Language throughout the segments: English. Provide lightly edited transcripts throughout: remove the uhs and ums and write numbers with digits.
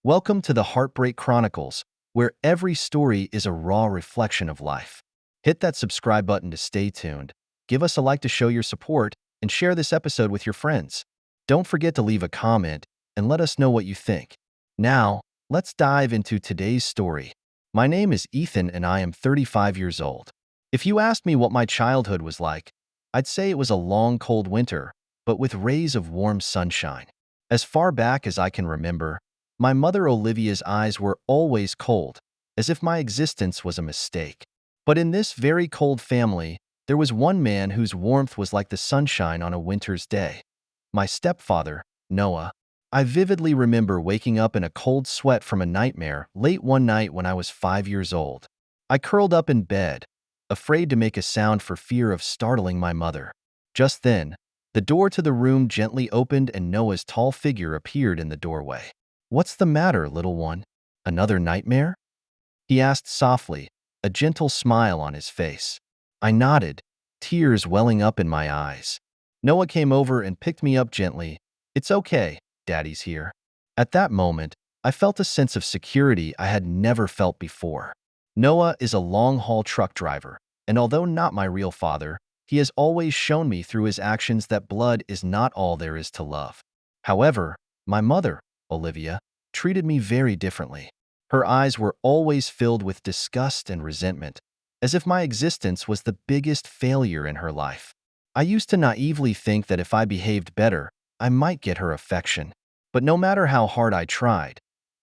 Welcome to the Heartbreak Chronicles, where every story is a raw reflection of life. Hit that subscribe button to stay tuned, give us a like to show your support, and share this episode with your friends. Don't forget to leave a comment and let us know what you think. Now, let's dive into today's story. My name is Ethan and I am 35 years old. If you asked me what my childhood was like, I'd say it was a long, cold winter, but with rays of warm sunshine. As far back as I can remember, my mother Olivia's eyes were always cold, as if my existence was a mistake. But in this very cold family, there was one man whose warmth was like the sunshine on a winter's day. My stepfather, Noah. I vividly remember waking up in a cold sweat from a nightmare late one night when I was 5 years old. I curled up in bed, afraid to make a sound for fear of startling my mother. Just then, the door to the room gently opened and Noah's tall figure appeared in the doorway. "What's the matter, little one? Another nightmare?" he asked softly, a gentle smile on his face. I nodded, tears welling up in my eyes. Noah came over and picked me up gently. "It's okay, Daddy's here." At that moment, I felt a sense of security I had never felt before. Noah is a long-haul truck driver, and although not my real father, he has always shown me through his actions that blood is not all there is to love. However, my mother, Olivia, treated me very differently. Her eyes were always filled with disgust and resentment, as if my existence was the biggest failure in her life. I used to naively think that if I behaved better, I might get her affection. But no matter how hard I tried,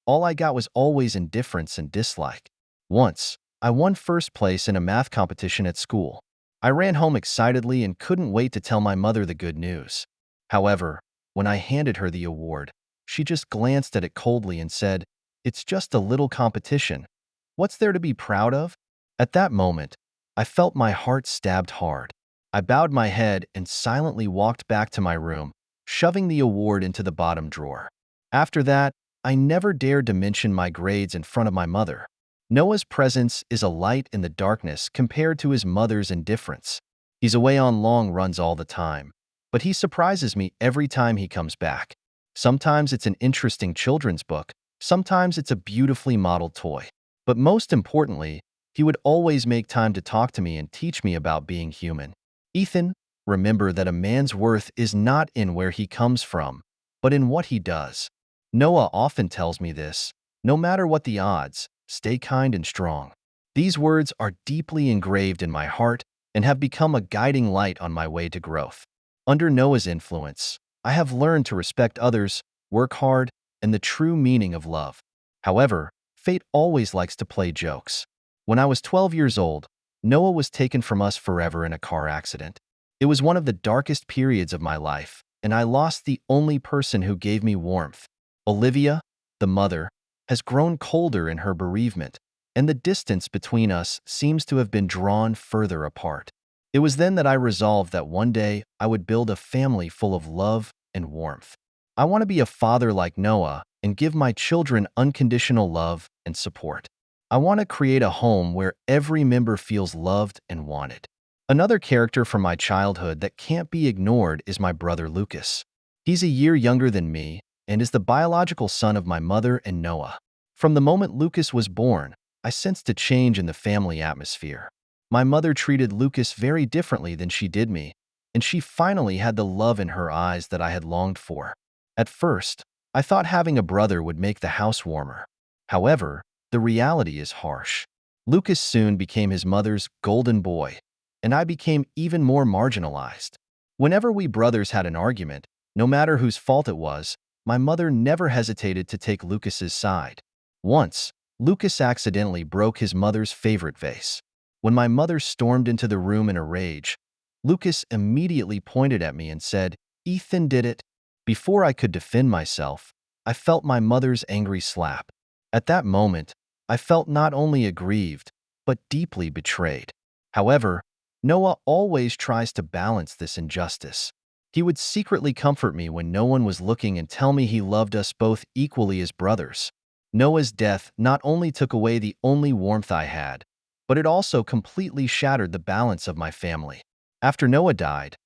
all I got was always indifference and dislike. Once, I won first place in a math competition at school. I ran home excitedly and couldn't wait to tell my mother the good news. However, when I handed her the award, she just glanced at it coldly and said, "It's just a little competition. What's there to be proud of?" At that moment, I felt my heart stabbed hard. I bowed my head and silently walked back to my room, shoving the award into the bottom drawer. After that, I never dared to mention my grades in front of my mother. Noah's presence is a light in the darkness compared to his mother's indifference. He's away on long runs all the time, but he surprises me every time he comes back. Sometimes it's an interesting children's book, sometimes it's a beautifully modeled toy. But most importantly, he would always make time to talk to me and teach me about being human. "Ethan, remember that a man's worth is not in where he comes from, but in what he does." Noah often tells me this. No matter what the odds, stay kind and strong. These words are deeply engraved in my heart and have become a guiding light on my way to growth. Under Noah's influence, I have learned to respect others, work hard, and the true meaning of love. However, fate always likes to play jokes. When I was 12 years old, Noah was taken from us forever in a car accident. It was one of the darkest periods of my life, and I lost the only person who gave me warmth. Olivia, the mother, has grown colder in her bereavement, and the distance between us seems to have been drawn further apart. It was then that I resolved that one day I would build a family full of love and warmth. I want to be a father like Noah and give my children unconditional love and support. I want to create a home where every member feels loved and wanted. Another character from my childhood that can't be ignored is my brother Lucas. He's a year younger than me and is the biological son of my mother and Noah. From the moment Lucas was born, I sensed a change in the family atmosphere. My mother treated Lucas very differently than she did me, and she finally had the love in her eyes that I had longed for. At first, I thought having a brother would make the house warmer. However, the reality is harsh. Lucas soon became his mother's golden boy, and I became even more marginalized. Whenever we brothers had an argument, no matter whose fault it was, my mother never hesitated to take Lucas's side. Once, Lucas accidentally broke his mother's favorite vase. When my mother stormed into the room in a rage, Lucas immediately pointed at me and said, "Ethan did it." Before I could defend myself, I felt my mother's angry slap. At that moment, I felt not only aggrieved, but deeply betrayed. However, Noah always tries to balance this injustice. He would secretly comfort me when no one was looking and tell me he loved us both equally as brothers. Noah's death not only took away the only warmth I had, but it also completely shattered the balance of my family. After Noah died,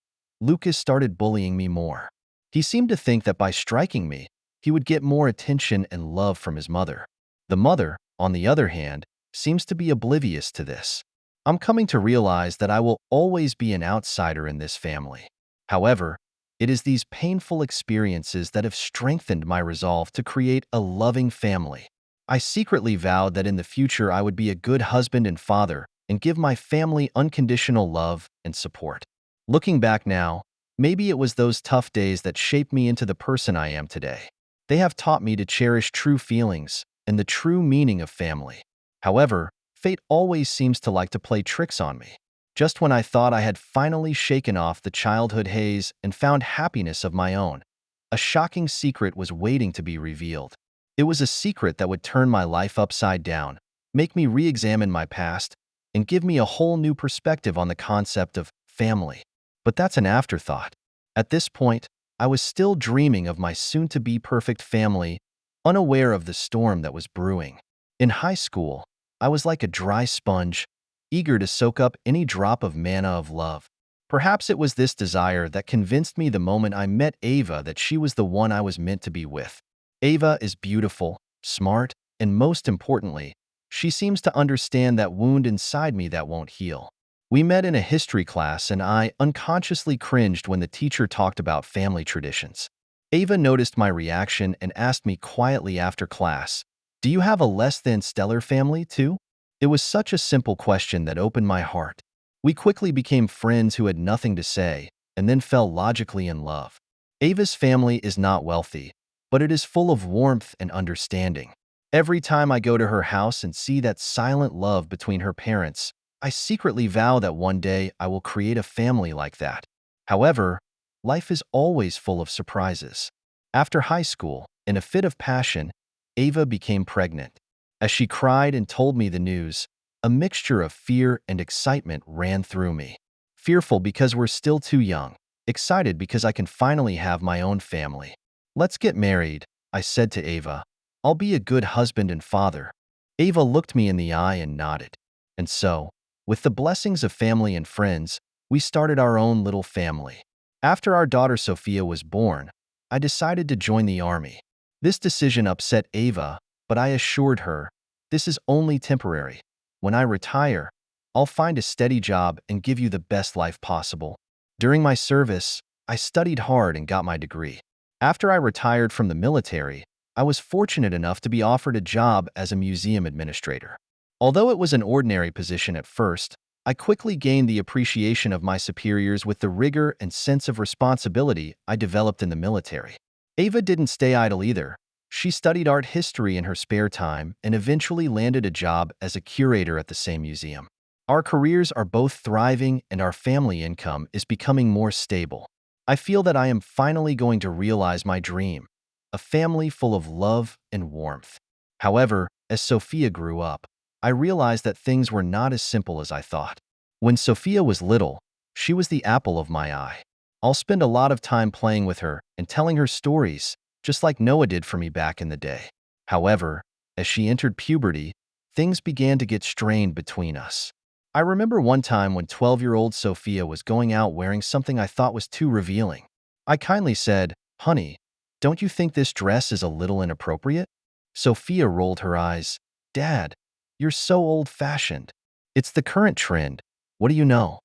Lucas started bullying me more. He seemed to think that by striking me, he would get more attention and love from his mother. The mother, on the other hand, seems to be oblivious to this. I'm coming to realize that I will always be an outsider in this family. However, it is these painful experiences that have strengthened my resolve to create a loving family. I secretly vowed that in the future I would be a good husband and father and give my family unconditional love and support. Looking back now, maybe it was those tough days that shaped me into the person I am today. They have taught me to cherish true feelings and the true meaning of family. However, fate always seems to like to play tricks on me. Just when I thought I had finally shaken off the childhood haze and found happiness of my own, a shocking secret was waiting to be revealed. It was a secret that would turn my life upside down, make me re-examine my past, and give me a whole new perspective on the concept of family. But that's an afterthought. At this point, I was still dreaming of my soon-to-be perfect family, unaware of the storm that was brewing. In high school, I was like a dry sponge, eager to soak up any drop of manna of love. Perhaps it was this desire that convinced me the moment I met Ava that she was the one I was meant to be with. Ava is beautiful, smart, and most importantly, she seems to understand that wound inside me that won't heal. We met in a history class and I unconsciously cringed when the teacher talked about family traditions. Ava noticed my reaction and asked me quietly after class, "Do you have a less than stellar family too?" It was such a simple question that opened my heart. We quickly became friends who had nothing to say and then fell logically in love. Ava's family is not wealthy, but it is full of warmth and understanding. Every time I go to her house and see that silent love between her parents, I secretly vow that one day I will create a family like that. However, life is always full of surprises. After high school, in a fit of passion, Ava became pregnant. As she cried and told me the news, a mixture of fear and excitement ran through me. Fearful because we're still too young, excited because I can finally have my own family. "Let's get married," I said to Ava. "I'll be a good husband and father." Ava looked me in the eye and nodded. And so, with the blessings of family and friends, we started our own little family. After our daughter Sophia was born, I decided to join the army. This decision upset Ava, but I assured her, "This is only temporary. When I retire, I'll find a steady job and give you the best life possible." During my service, I studied hard and got my degree. After I retired from the military, I was fortunate enough to be offered a job as a museum administrator. Although it was an ordinary position at first, I quickly gained the appreciation of my superiors with the rigor and sense of responsibility I developed in the military. Ava didn't stay idle either. She studied art history in her spare time and eventually landed a job as a curator at the same museum. Our careers are both thriving and our family income is becoming more stable. I feel that I am finally going to realize my dream, a family full of love and warmth. However, as Sophia grew up, I realized that things were not as simple as I thought. When Sophia was little, she was the apple of my eye. I'll spend a lot of time playing with her and telling her stories, just like Noah did for me back in the day. However, as she entered puberty, things began to get strained between us. I remember one time when 12-year-old Sophia was going out wearing something I thought was too revealing. I kindly said, "Honey, don't you think this dress is a little inappropriate?" Sophia rolled her eyes. "Dad, you're so old-fashioned. It's the current trend. What do you know?"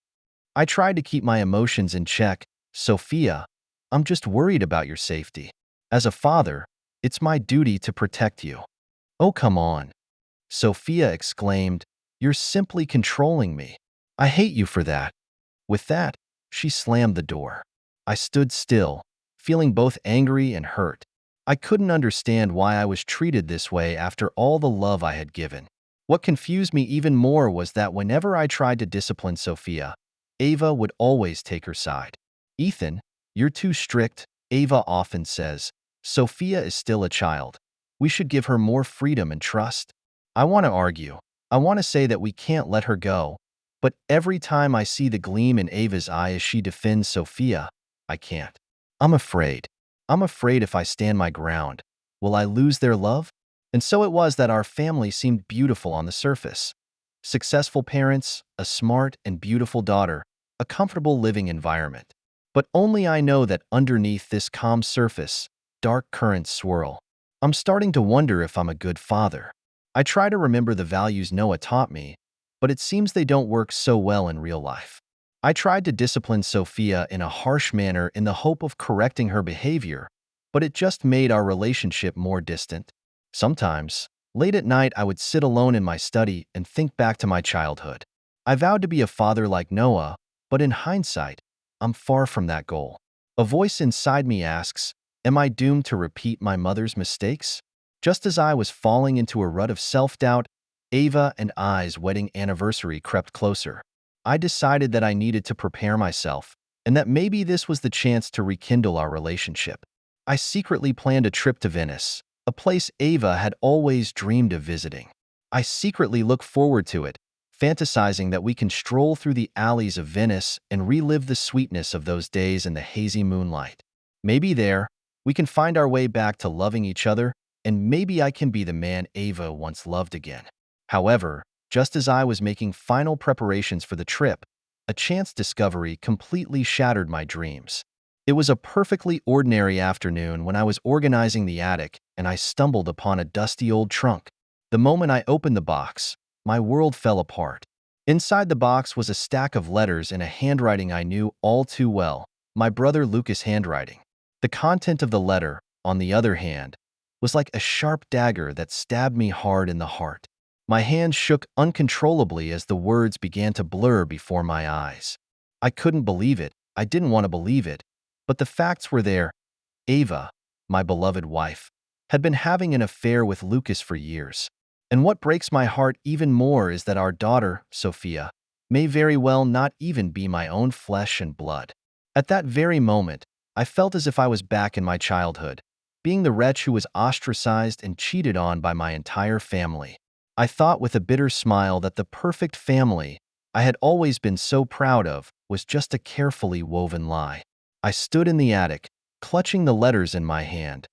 I tried to keep my emotions in check. "Sophia, I'm just worried about your safety. As a father, it's my duty to protect you." "Oh, come on," Sophia exclaimed. "You're simply controlling me. I hate you for that." With that, she slammed the door. I stood still, feeling both angry and hurt. I couldn't understand why I was treated this way after all the love I had given. What confused me even more was that whenever I tried to discipline Sophia, Ava would always take her side. "Ethan, you're too strict," Ava often says. "Sophia is still a child. We should give her more freedom and trust." I want to argue. I want to say that we can't let her go, but every time I see the gleam in Ava's eye as she defends Sophia, I can't. I'm afraid. I'm afraid if I stand my ground, will I lose their love? And so it was that our family seemed beautiful on the surface. Successful parents, a smart and beautiful daughter, a comfortable living environment. But only I know that underneath this calm surface, dark currents swirl. I'm starting to wonder if I'm a good father. I try to remember the values Noah taught me, but it seems they don't work so well in real life. I tried to discipline Sophia in a harsh manner in the hope of correcting her behavior, but it just made our relationship more distant. Sometimes, late at night, I would sit alone in my study and think back to my childhood. I vowed to be a father like Noah, but in hindsight, I'm far from that goal. A voice inside me asks, am I doomed to repeat my mother's mistakes? Just as I was falling into a rut of self-doubt, Ava and I's wedding anniversary crept closer. I decided that I needed to prepare myself, and that maybe this was the chance to rekindle our relationship. I secretly planned a trip to Venice, a place Ava had always dreamed of visiting. I secretly look forward to it, fantasizing that we can stroll through the alleys of Venice and relive the sweetness of those days in the hazy moonlight. Maybe there, we can find our way back to loving each other, and maybe I can be the man Ava once loved again. However, just as I was making final preparations for the trip, a chance discovery completely shattered my dreams. It was a perfectly ordinary afternoon when I was organizing the attic and I stumbled upon a dusty old trunk. The moment I opened the box, my world fell apart. Inside the box was a stack of letters in a handwriting I knew all too well, my brother Lucas' handwriting. The content of the letter, on the other hand, was like a sharp dagger that stabbed me hard in the heart. My hands shook uncontrollably as the words began to blur before my eyes. I couldn't believe it. I didn't want to believe it. But the facts were there. Ava, my beloved wife, had been having an affair with Lucas for years. And what breaks my heart even more is that our daughter, Sophia, may very well not even be my own flesh and blood. At that very moment, I felt as if I was back in my childhood, being the wretch who was ostracized and cheated on by my entire family. I thought with a bitter smile that the perfect family I had always been so proud of was just a carefully woven lie. I stood in the attic, clutching the letters in my hand,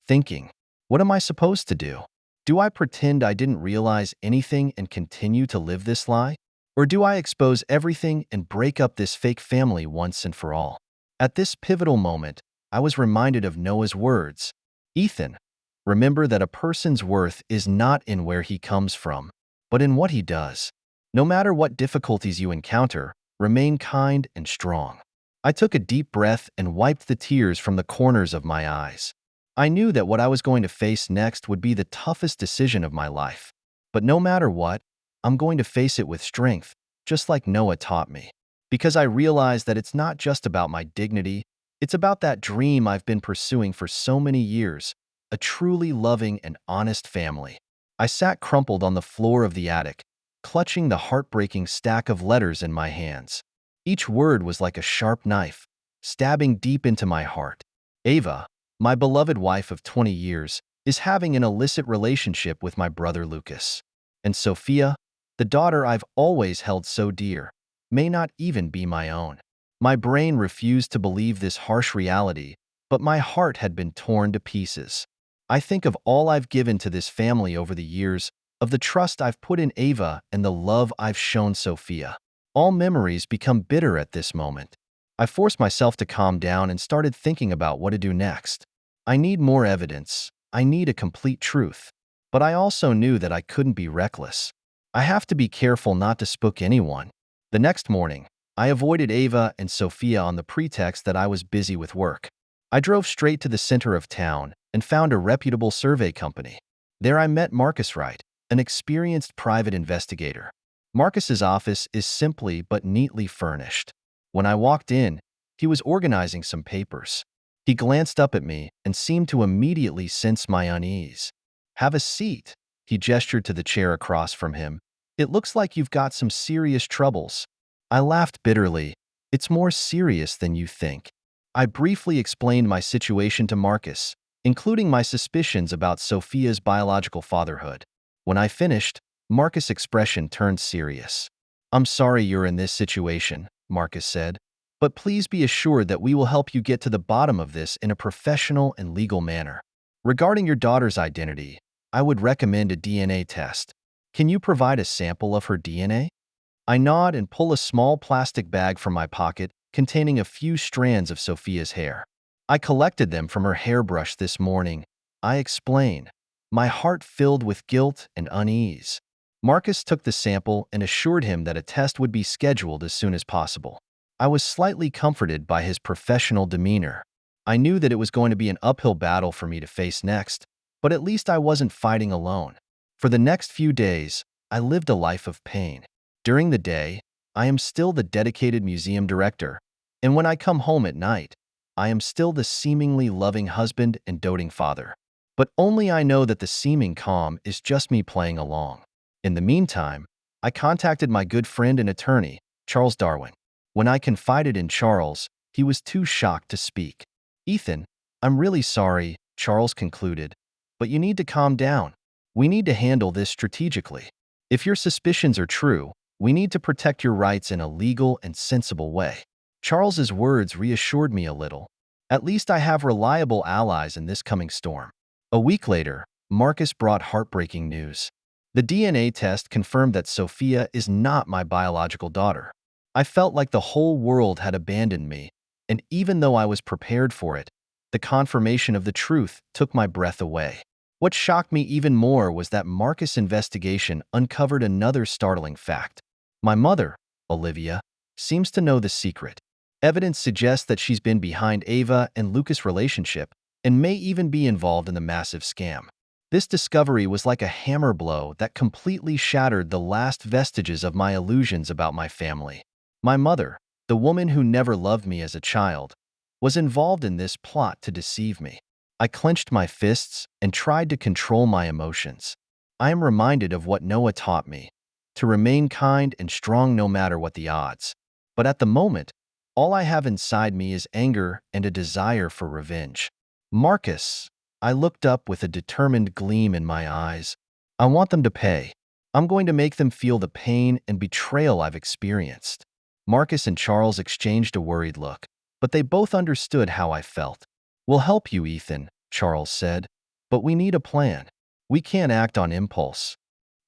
thinking, what am I supposed to do? Do I pretend I didn't realize anything and continue to live this lie? Or do I expose everything and break up this fake family once and for all? At this pivotal moment, I was reminded of Noah's words, Ethan, remember that a person's worth is not in where he comes from, but in what he does. No matter what difficulties you encounter, remain kind and strong. I took a deep breath and wiped the tears from the corners of my eyes. I knew that what I was going to face next would be the toughest decision of my life. But no matter what, I'm going to face it with strength, just like Noah taught me. Because I realized that it's not just about my dignity, it's about that dream I've been pursuing for so many years, a truly loving and honest family. I sat crumpled on the floor of the attic, clutching the heartbreaking stack of letters in my hands. Each word was like a sharp knife, stabbing deep into my heart. Ava, my beloved wife of 20 years, is having an illicit relationship with my brother Lucas. And Sophia, the daughter I've always held so dear, may not even be my own. My brain refused to believe this harsh reality, but my heart had been torn to pieces. I think of all I've given to this family over the years, of the trust I've put in Ava and the love I've shown Sophia. All memories become bitter at this moment. I forced myself to calm down and started thinking about what to do next. I need more evidence. I need a complete truth. But I also knew that I couldn't be reckless. I have to be careful not to spook anyone. The next morning, I avoided Ava and Sophia on the pretext that I was busy with work. I drove straight to the center of town and found a reputable survey company. There I met Marcus Wright, an experienced private investigator. Marcus's office is simply but neatly furnished. When I walked in, he was organizing some papers. He glanced up at me and seemed to immediately sense my unease. Have a seat, he gestured to the chair across from him. It looks like you've got some serious troubles. I laughed bitterly. It's more serious than you think. I briefly explained my situation to Marcus, including my suspicions about Sophia's biological fatherhood. When I finished, Marcus' expression turned serious. I'm sorry you're in this situation, Marcus said, but please be assured that we will help you get to the bottom of this in a professional and legal manner. Regarding your daughter's identity, I would recommend a DNA test. Can you provide a sample of her DNA? I nod and pull a small plastic bag from my pocket containing a few strands of Sophia's hair. I collected them from her hairbrush this morning. I explain, my heart filled with guilt and unease. Marcus took the sample and assured him that a test would be scheduled as soon as possible. I was slightly comforted by his professional demeanor. I knew that it was going to be an uphill battle for me to face next, but at least I wasn't fighting alone. For the next few days, I lived a life of pain. During the day, I am still the dedicated museum director, and when I come home at night, I am still the seemingly loving husband and doting father. But only I know that the seeming calm is just me playing along. In the meantime, I contacted my good friend and attorney, Charles Darwin. When I confided in Charles, he was too shocked to speak. "Ethan, I'm really sorry," Charles concluded, "but you need to calm down. We need to handle this strategically. If your suspicions are true, we need to protect your rights in a legal and sensible way." Charles's words reassured me a little. At least I have reliable allies in this coming storm. A week later, Marcus brought heartbreaking news. The DNA test confirmed that Sophia is not my biological daughter. I felt like the whole world had abandoned me, and even though I was prepared for it, the confirmation of the truth took my breath away. What shocked me even more was that Marcus' investigation uncovered another startling fact. My mother, Olivia, seems to know the secret. Evidence suggests that she's been behind Ava and Lucas' relationship and may even be involved in the massive scam. This discovery was like a hammer blow that completely shattered the last vestiges of my illusions about my family. My mother, the woman who never loved me as a child, was involved in this plot to deceive me. I clenched my fists and tried to control my emotions. I am reminded of what Noah taught me, to remain kind and strong no matter what the odds. But at the moment, all I have inside me is anger and a desire for revenge. "Marcus," I looked up with a determined gleam in my eyes. "I want them to pay. I'm going to make them feel the pain and betrayal I've experienced." Marcus and Charles exchanged a worried look, but they both understood how I felt. "We'll help you, Ethan," Charles said, "but we need a plan. We can't act on impulse."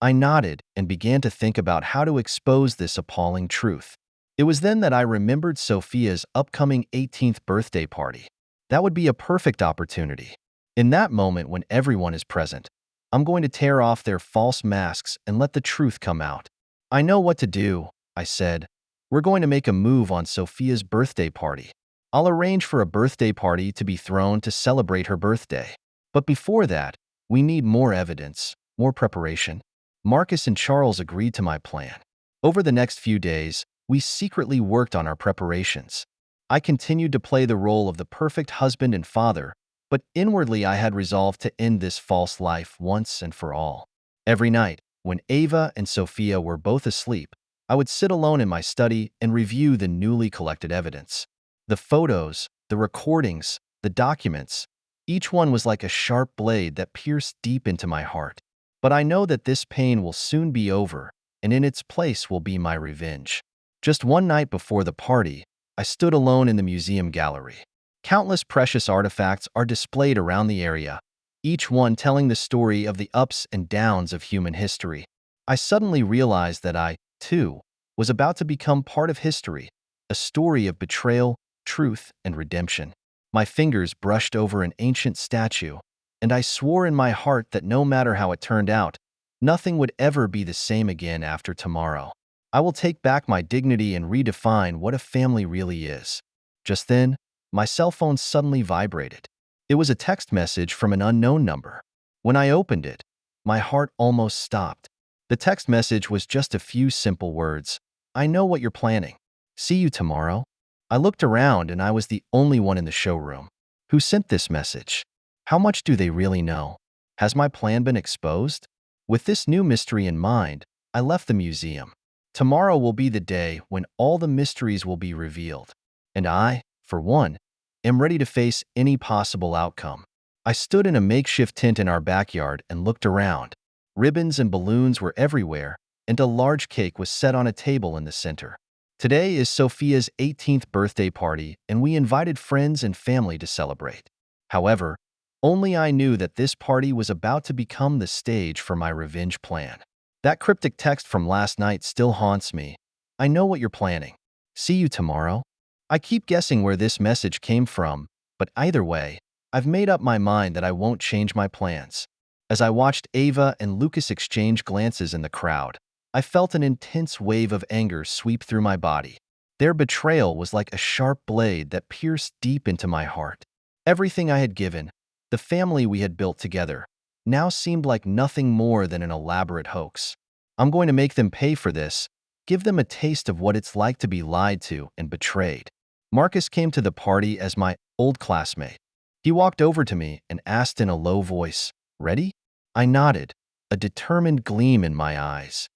I nodded and began to think about how to expose this appalling truth. It was then that I remembered Sophia's upcoming 18th birthday party. That would be a perfect opportunity. In that moment when everyone is present, I'm going to tear off their false masks and let the truth come out. "I know what to do," I said. "We're going to make a move on Sophia's birthday party. I'll arrange for a birthday party to be thrown to celebrate her birthday. But before that, we need more evidence, more preparation." Marcus and Charles agreed to my plan. Over the next few days, we secretly worked on our preparations. I continued to play the role of the perfect husband and father, but inwardly I had resolved to end this false life once and for all. Every night, when Ava and Sophia were both asleep, I would sit alone in my study and review the newly collected evidence. The photos, the recordings, the documents, each one was like a sharp blade that pierced deep into my heart. But I know that this pain will soon be over, and in its place will be my revenge. Just one night before the party, I stood alone in the museum gallery. Countless precious artifacts are displayed around the area, each one telling the story of the ups and downs of human history. I suddenly realized that I, too, was about to become part of history, a story of betrayal, truth, and redemption. My fingers brushed over an ancient statue, and I swore in my heart that no matter how it turned out, nothing would ever be the same again after tomorrow. I will take back my dignity and redefine what a family really is. Just then, my cell phone suddenly vibrated. It was a text message from an unknown number. When I opened it, my heart almost stopped. The text message was just a few simple words. "I know what you're planning. See you tomorrow." I looked around and I was the only one in the showroom. Who sent this message? How much do they really know? Has my plan been exposed? With this new mystery in mind, I left the museum. Tomorrow will be the day when all the mysteries will be revealed. And I, for one, am ready to face any possible outcome. I stood in a makeshift tent in our backyard and looked around. Ribbons and balloons were everywhere, and a large cake was set on a table in the center. Today is Sophia's 18th birthday party, and we invited friends and family to celebrate. However, only I knew that this party was about to become the stage for my revenge plan. That cryptic text from last night still haunts me. "I know what you're planning. See you tomorrow." I keep guessing where this message came from, But either way, I've made up my mind that I won't change my plans. As I watched Ava and Lucas exchange glances in the crowd, I felt an intense wave of anger sweep through my body. Their betrayal was like a sharp blade that pierced deep into my heart. Everything I had given, the family we had built together, now seemed like nothing more than an elaborate hoax. I'm going to make them pay for this, give them a taste of what it's like to be lied to and betrayed. Marcus came to the party as my old classmate. He walked over to me and asked in a low voice, "Ready?" I nodded, a determined gleam in my eyes.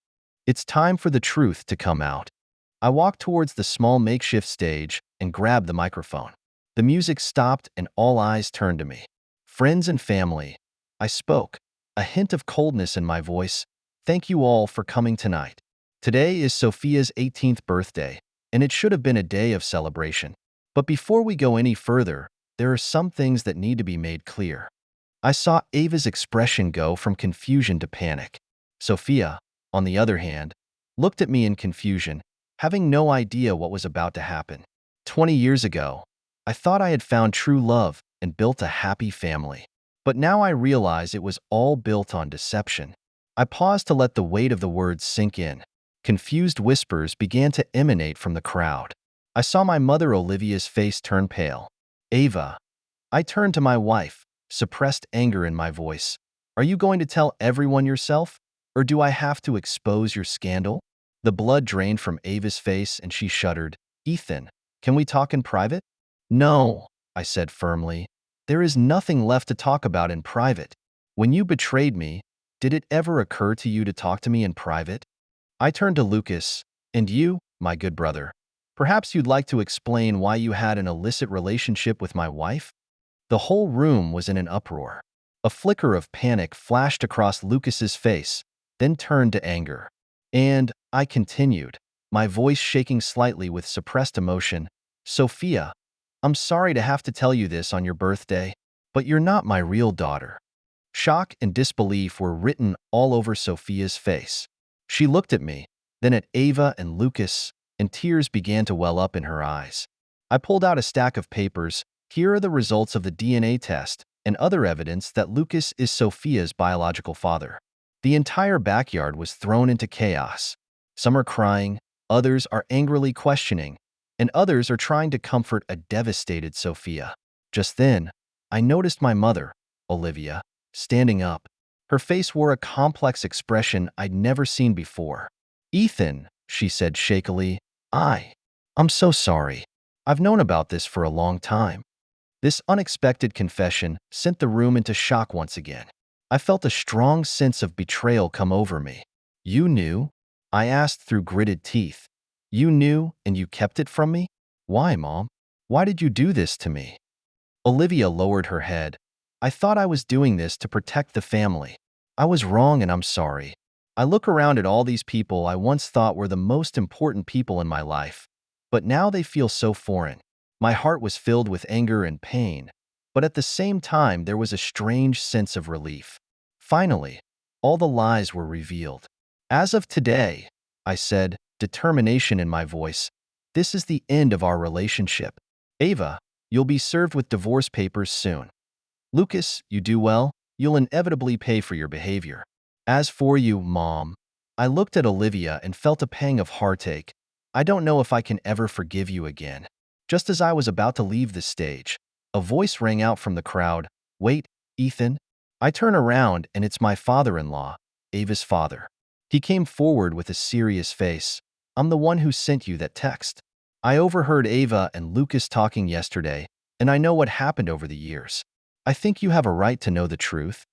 It's time for the truth to come out. I walked towards the small makeshift stage and grabbed the microphone. The music stopped and all eyes turned to me. "Friends and family," I spoke, a hint of coldness in my voice. "Thank you all for coming tonight. Today is Sophia's 18th birthday, and it should have been a day of celebration. But before we go any further, there are some things that need to be made clear." I saw Ava's expression go from confusion to panic. Sophia, on the other hand, looked at me in confusion, having no idea what was about to happen. 20 years ago, I thought I had found true love and built a happy family. But now I realize it was all built on deception. I paused to let the weight of the words sink in. Confused whispers began to emanate from the crowd. I saw my mother Olivia's face turn pale. "Ava." I turned to my wife, suppressed anger in my voice. "Are you going to tell everyone yourself? Or do I have to expose your scandal?" The blood drained from Ava's face and she shuddered. "Ethan, can we talk in private?" "No," I said firmly. "There is nothing left to talk about in private. When you betrayed me, did it ever occur to you to talk to me in private?" I turned to Lucas. "And you, my good brother, perhaps you'd like to explain why you had an illicit relationship with my wife?" The whole room was in an uproar. A flicker of panic flashed across Lucas's face, then turned to anger. "And," I continued, my voice shaking slightly with suppressed emotion, "Sophia, I'm sorry to have to tell you this on your birthday, but you're not my real daughter." Shock and disbelief were written all over Sophia's face. She looked at me, then at Ava and Lucas, and tears began to well up in her eyes. I pulled out a stack of papers. "Here are the results of the DNA test and other evidence that Lucas is Sophia's biological father." The entire backyard was thrown into chaos. Some are crying, others are angrily questioning, and others are trying to comfort a devastated Sophia. Just then, I noticed my mother, Olivia, standing up. Her face wore a complex expression I'd never seen before. "Ethan," she said shakily, I'm so sorry. I've known about this for a long time." This unexpected confession sent the room into shock once again. I felt a strong sense of betrayal come over me. "You knew?" I asked through gritted teeth. "You knew and you kept it from me? Why, Mom? Why did you do this to me?" Olivia lowered her head. "I thought I was doing this to protect the family. I was wrong and I'm sorry. I look around at all these people I once thought were the most important people in my life, but now they feel so foreign." My heart was filled with anger and pain, but at the same time there was a strange sense of relief. Finally, all the lies were revealed. "As of today," I said, determination in my voice, "this is the end of our relationship. Ava, you'll be served with divorce papers soon. Lucas, you do well, you'll inevitably pay for your behavior. As for you, Mom," I looked at Olivia and felt a pang of heartache. "I don't know if I can ever forgive you again." Just as I was about to leave the stage, a voice rang out from the crowd. "Wait, Ethan." I turn around and it's my father-in-law, Ava's father. He came forward with a serious face. "I'm the one who sent you that text. I overheard Ava and Lucas talking yesterday, and I know what happened over the years. I think you have a right to know the truth."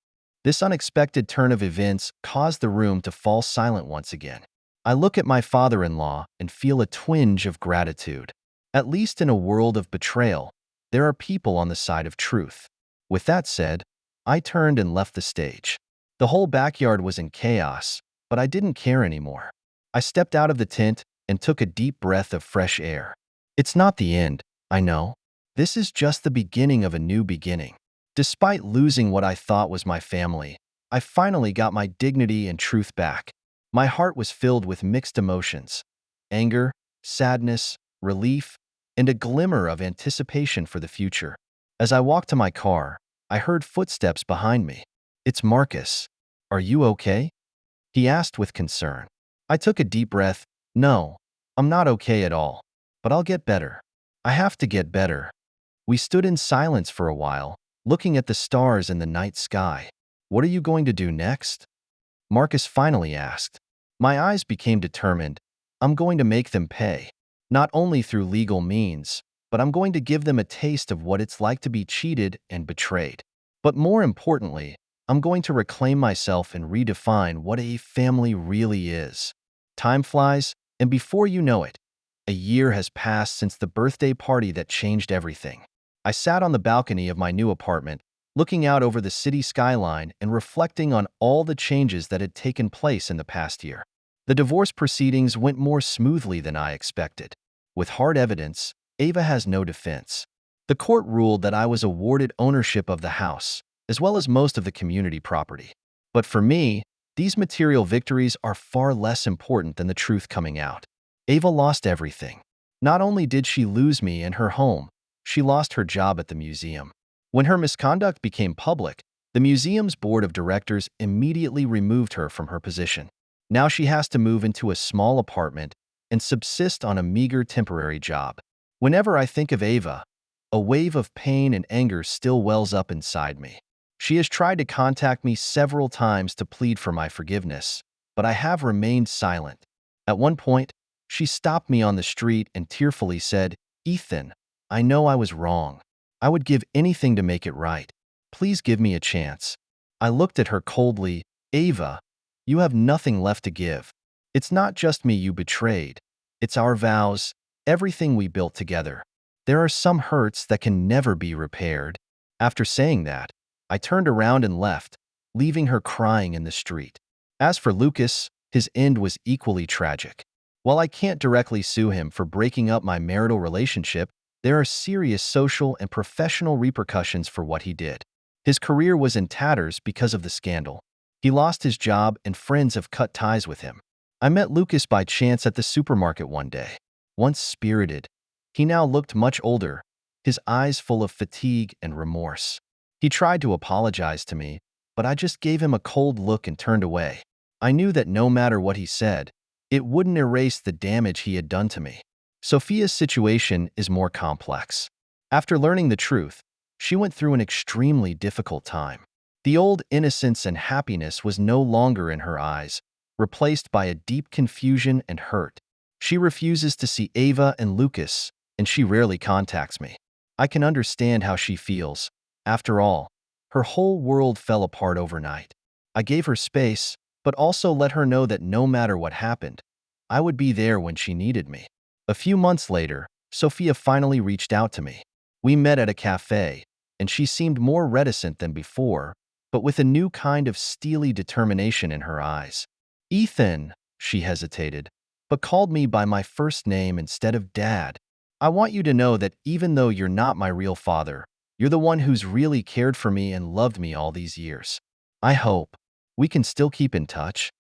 This unexpected turn of events caused the room to fall silent once again. I look at my father-in-law and feel a twinge of gratitude. At least in a world of betrayal, there are people on the side of truth. With that said, I turned and left the stage. The whole backyard was in chaos, but I didn't care anymore. I stepped out of the tent and took a deep breath of fresh air. It's not the end, I know. This is just the beginning of a new beginning. Despite losing what I thought was my family, I finally got my dignity and truth back. My heart was filled with mixed emotions: anger, sadness, relief, and a glimmer of anticipation for the future. As I walked to my car, I heard footsteps behind me. "It's Marcus. Are you okay?" he asked with concern. I took a deep breath. "No, I'm not okay at all. But I'll get better. I have to get better." We stood in silence for a while, looking at the stars in the night sky. "What are you going to do next?" Marcus finally asked. My eyes became determined. "I'm going to make them pay. Not only through legal means, but I'm going to give them a taste of what it's like to be cheated and betrayed. But more importantly, I'm going to reclaim myself and redefine what a family really is." Time flies, and before you know it, a year has passed since the birthday party that changed everything. I sat on the balcony of my new apartment, looking out over the city skyline and reflecting on all the changes that had taken place in the past year. The divorce proceedings went more smoothly than I expected. With hard evidence, Ava has no defense. The court ruled that I was awarded ownership of the house, as well as most of the community property. But for me, these material victories are far less important than the truth coming out. Ava lost everything. Not only did she lose me and her home, she lost her job at the museum. When her misconduct became public, the museum's board of directors immediately removed her from her position. Now she has to move into a small apartment and subsist on a meager temporary job. Whenever I think of Ava, a wave of pain and anger still wells up inside me. She has tried to contact me several times to plead for my forgiveness, but I have remained silent. At one point, she stopped me on the street and tearfully said, "Ethan, I know I was wrong. I would give anything to make it right. Please give me a chance." I looked at her coldly. "Ava, you have nothing left to give. It's not just me you betrayed. It's our vows, everything we built together. There are some hurts that can never be repaired." After saying that, I turned around and left, leaving her crying in the street. As for Lucas, his end was equally tragic. While I can't directly sue him for breaking up my marital relationship, there are serious social and professional repercussions for what he did. His career was in tatters because of the scandal. He lost his job and friends have cut ties with him. I met Lucas by chance at the supermarket one day. Once spirited, he now looked much older, his eyes full of fatigue and remorse. He tried to apologize to me, but I just gave him a cold look and turned away. I knew that no matter what he said, it wouldn't erase the damage he had done to me. Sophia's situation is more complex. After learning the truth, she went through an extremely difficult time. The old innocence and happiness was no longer in her eyes, replaced by a deep confusion and hurt. She refuses to see Ava and Lucas, and she rarely contacts me. I can understand how she feels. After all, her whole world fell apart overnight. I gave her space, but also let her know that no matter what happened, I would be there when she needed me. A few months later, Sophia finally reached out to me. We met at a cafe, and she seemed more reticent than before, but with a new kind of steely determination in her eyes. "Ethan," she hesitated, but called me by my first name instead of Dad. "I want you to know that even though you're not my real father, you're the one who's really cared for me and loved me all these years. I hope we can still keep in touch."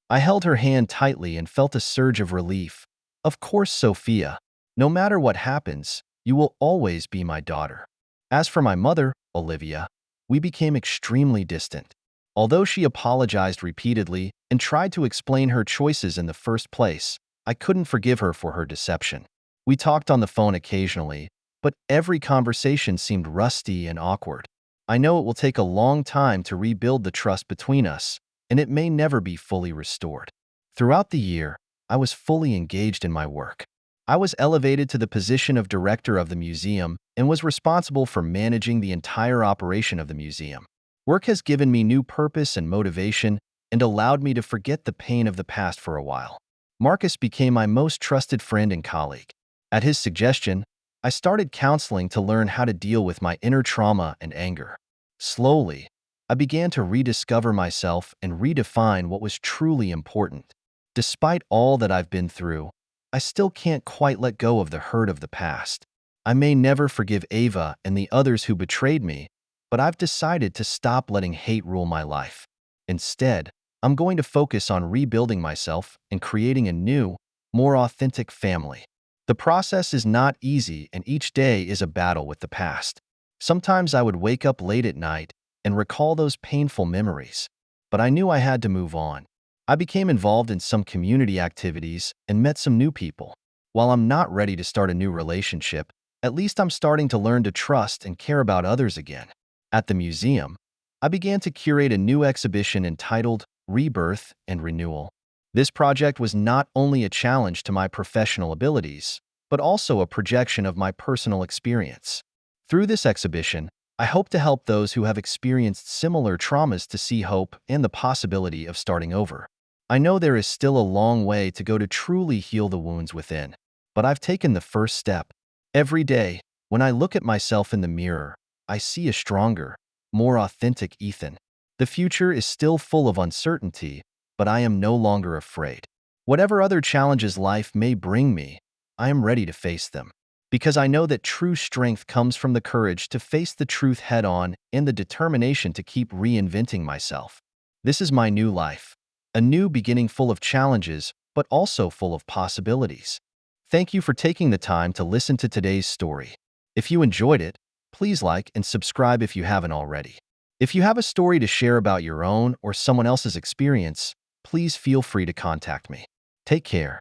I held her hand tightly and felt a surge of relief. "Of course, Sophia. No matter what happens, you will always be my daughter." As for my mother, Olivia, we became extremely distant. Although she apologized repeatedly and tried to explain her choices in the first place, I couldn't forgive her for her deception. We talked on the phone occasionally, but every conversation seemed rusty and awkward. I know it will take a long time to rebuild the trust between us, and it may never be fully restored. Throughout the year, I was fully engaged in my work. I was elevated to the position of director of the museum and was responsible for managing the entire operation of the museum. Work has given me new purpose and motivation and allowed me to forget the pain of the past for a while. Marcus became my most trusted friend and colleague. At his suggestion, I started counseling to learn how to deal with my inner trauma and anger. Slowly, I began to rediscover myself and redefine what was truly important. Despite all that I've been through, I still can't quite let go of the hurt of the past. I may never forgive Ava and the others who betrayed me, but I've decided to stop letting hate rule my life. Instead, I'm going to focus on rebuilding myself and creating a new, more authentic family. The process is not easy, and each day is a battle with the past. Sometimes I would wake up late at night and recall those painful memories. But I knew I had to move on. I became involved in some community activities and met some new people. While I'm not ready to start a new relationship, at least I'm starting to learn to trust and care about others again. At the museum, I began to curate a new exhibition entitled Rebirth and Renewal. This project was not only a challenge to my professional abilities, but also a projection of my personal experience. Through this exhibition, I hope to help those who have experienced similar traumas to see hope and the possibility of starting over. I know there is still a long way to go to truly heal the wounds within, but I've taken the first step. Every day, when I look at myself in the mirror, I see a stronger, more authentic Ethan. The future is still full of uncertainty, but I am no longer afraid. Whatever other challenges life may bring me, I am ready to face them. Because I know that true strength comes from the courage to face the truth head-on and the determination to keep reinventing myself. This is my new life, a new beginning full of challenges, but also full of possibilities. Thank you for taking the time to listen to today's story. If you enjoyed it, please like and subscribe if you haven't already. If you have a story to share about your own or someone else's experience, please feel free to contact me. Take care.